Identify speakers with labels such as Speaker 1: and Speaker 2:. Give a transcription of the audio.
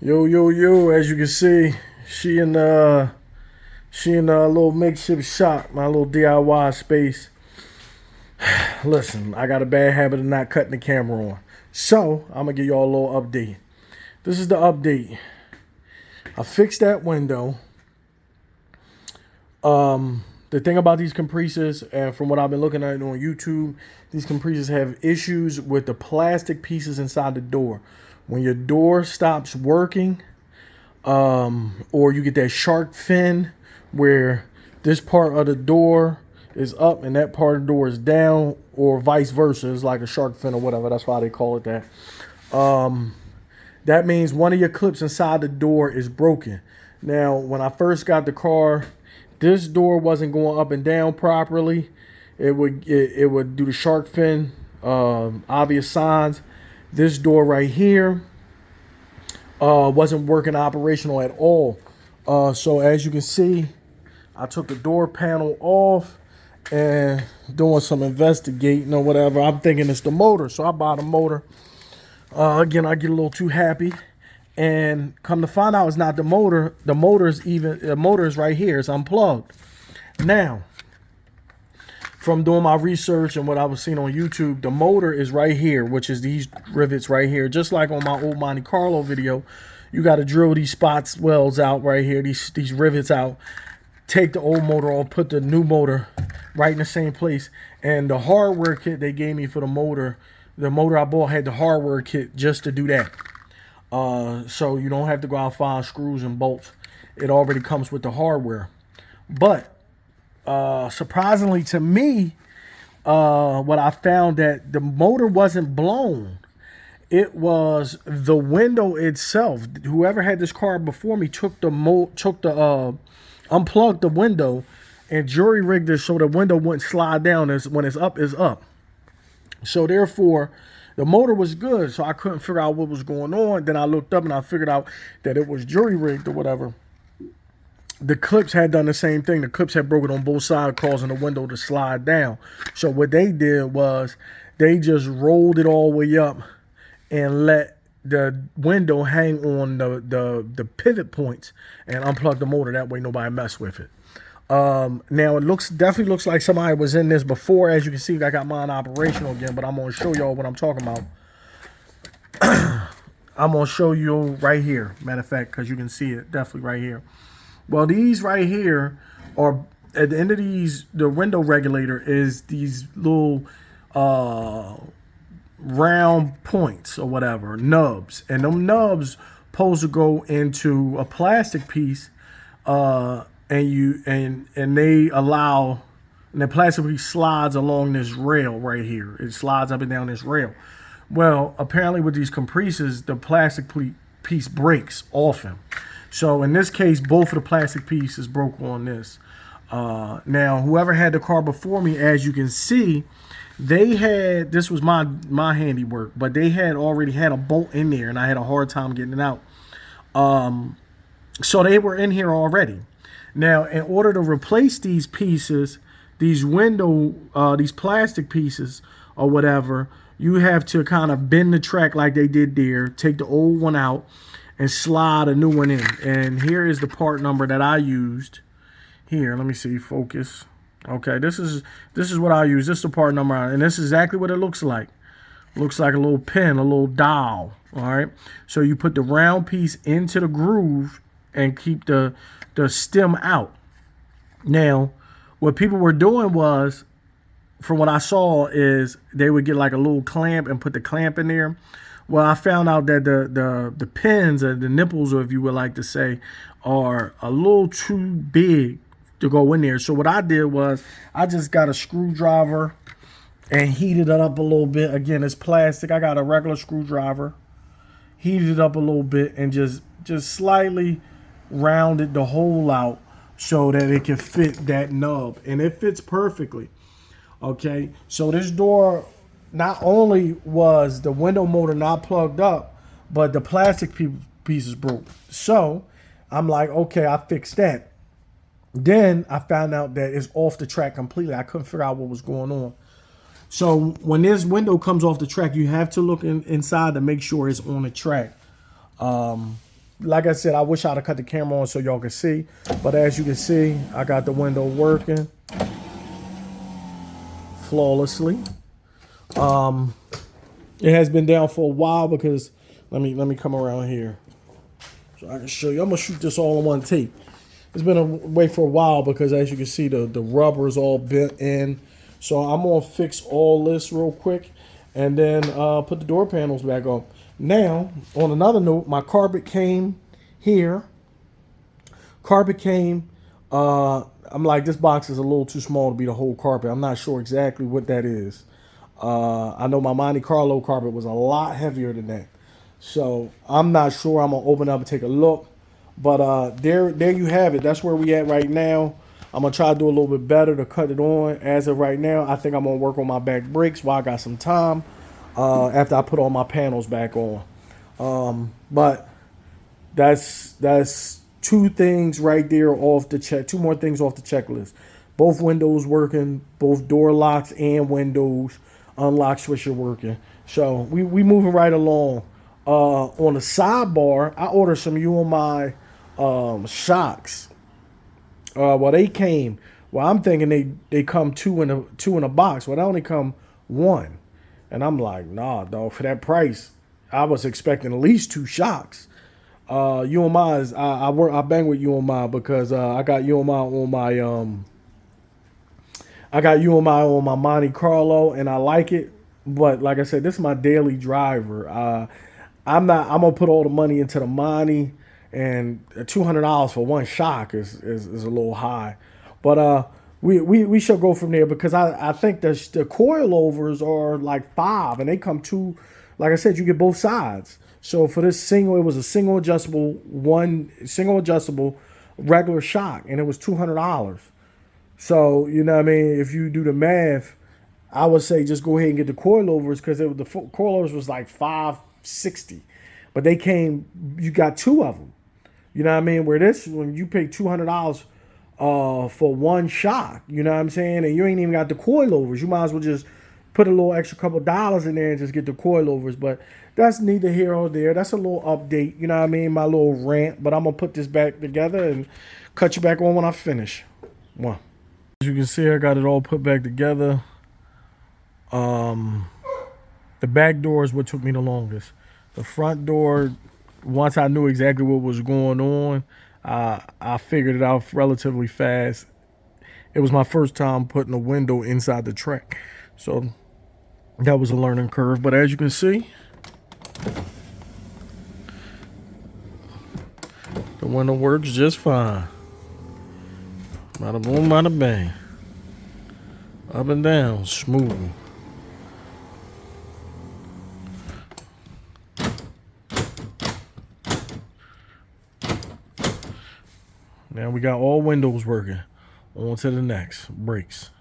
Speaker 1: Yo, yo, yo, as you can see, she in a little makeshift shop, my little DIY space. Listen, I got a bad habit of not cutting the camera on. So, I'm gonna give y'all a little update. This is the update. I fixed that window. The thing about these Caprices, and from what I've been looking at on YouTube, these Caprices have issues with the plastic pieces inside the door. When your door stops working, or you get that shark fin where this part of the door is up and that part of the door is down, or vice versa. It's like a shark fin or whatever. That's why they call it that. That means one of your clips inside the door is broken. Now, when I first got the car, this door wasn't going up and down properly. It would do the shark fin, obvious signs. This door right here wasn't working operational at all. So as you can see, I took the door panel off and doing some investigating or whatever. I'm thinking it's the motor, so I bought a motor. Again, I get a little too happy, and come to find out it's not the motor. The motor is right here. It's unplugged. Now, from doing my research and what I was seeing on YouTube, the motor is right here, which is these rivets right here. Just like on my old Monte Carlo video, you got to drill these spots welds out right here, these rivets out, take the old motor off, put the new motor right in the same place. And the hardware kit they gave me for the motor I bought had the hardware kit just to do that. So you don't have to go out and find screws and bolts. It already comes with the hardware. But surprisingly to me, what I found that the motor wasn't blown. It was the window itself. Whoever had this car before me unplugged the window and jury rigged it so the window wouldn't slide down. When it's up, it's up. So therefore, the motor was good. So I couldn't figure out what was going on. Then I looked up and I figured out that it was jury rigged or whatever. The clips had done the same thing. The clips had broken on both sides, causing the window to slide down. So what they did was they just rolled it all the way up and let the window hang on the pivot points and unplug the motor. That way nobody messed with it. Now it definitely looks like somebody was in this before. As you can see, I got mine operational again, but I'm going to show y'all what I'm talking about. I'm going to show you right here. Matter of fact, because you can see it definitely right here. Well, these right here are, at the end of these, the window regulator is these little round points or whatever, nubs. And them nubs supposed to go into a plastic piece, and they allow, and the plastic piece slides along this rail right here. It slides up and down this rail. Well, apparently with these Caprices, the plastic piece breaks often. So in this case, both of the plastic pieces broke on this. Now, whoever had the car before me, as you can see, they had, this was my handiwork, but they had already had a bolt in there, and I had a hard time getting it out. So they were in here already. Now, in order to replace these pieces, these plastic pieces or whatever, you have to kind of bend the track like they did there, take the old one out, and slide a new one in. And here is the part number that I used. Here, let me see, focus. Okay, this is what I use. This is the part number, and this is exactly what it looks like. Looks like a little pin, a little dial. All right. So you put the round piece into the groove and keep the stem out. Now, what people were doing was, from what I saw, is they would get like a little clamp and put the clamp in there. Well, I found out that the pins, or the nipples, or if you would like to say, are a little too big to go in there. So what I did was I just got a screwdriver and heated it up a little bit. Again, it's plastic. I got a regular screwdriver, heated it up a little bit, and just slightly rounded the hole out so that it can fit that nub, and it fits perfectly. Okay, so this door, not only was the window motor not plugged up, but the plastic pieces broke. So I'm like, okay, I fixed that. Then I found out that it's off the track completely. I couldn't figure out what was going on. So when this window comes off the track, you have to look inside to make sure it's on the track. like I said, I wish I'd have cut the camera on so y'all could see. But as you can see, I got the window working flawlessly. It has been down for a while because let me come around here so I can show you. I'm gonna shoot this all on one tape. It's been away for a while because as you can see, the rubber is all bent in. So I'm gonna fix all this real quick and then put the door panels back on. Now, on another note, my carpet came here. Carpet came. I'm like, this box is a little too small to be the whole carpet. I'm not sure exactly what that is. I know my Monte Carlo carpet was a lot heavier than that. So I'm not sure. I'm gonna open up and take a look. But there you have it. That's where we at right now. I'm gonna try to do a little bit better to cut it on. As of right now, I think I'm gonna work on my back brakes while I got some time. After I put all my panels back on. But that's two things right there off the check. Two more things off the checklist. Both windows working. Both door locks and windows unlock switch are working. So we moving right along. On the sidebar, I ordered some UMI shocks. Well, they came. Well, I'm thinking they come two in a box. Well, they only come one. And I'm like, nah, dog, for that price, I was expecting at least 2 shocks. UMI is I bang with UMI because I got UMI on my Monte Carlo and I like it. But like I said, this is my daily driver. I'm gonna put all the money into the Monte, and $200 for one shock is a little high. But we shall go from there because I think the coilovers are like 5 and they come two. Like I said, you get both sides. So for this single, it was a single adjustable regular shock, and it was $200. So you know what I mean. If you do the math, I would say just go ahead and get the coilovers because the coilovers was like $560, but they came. You got 2 of them. You know what I mean. Where this, when you pay $200 for one shock, you know what I'm saying, and you ain't even got the coilovers. You might as well just put a little extra couple dollars in there and just get the coilovers. But that's neither here or there. That's a little update. You know what I mean. My little rant. But I'm gonna put this back together and cut you back on when I finish. One. As you can see, I got it all put back together. The back door is what took me the longest. The front door, once I knew exactly what was going on, I figured it out relatively fast. It was my first time putting a window inside the track, so that was a learning curve. But as you can see, the window works just fine. Bada boom, bada bang. Up and down, smooth. Now we got all windows working. On to the next. Brakes.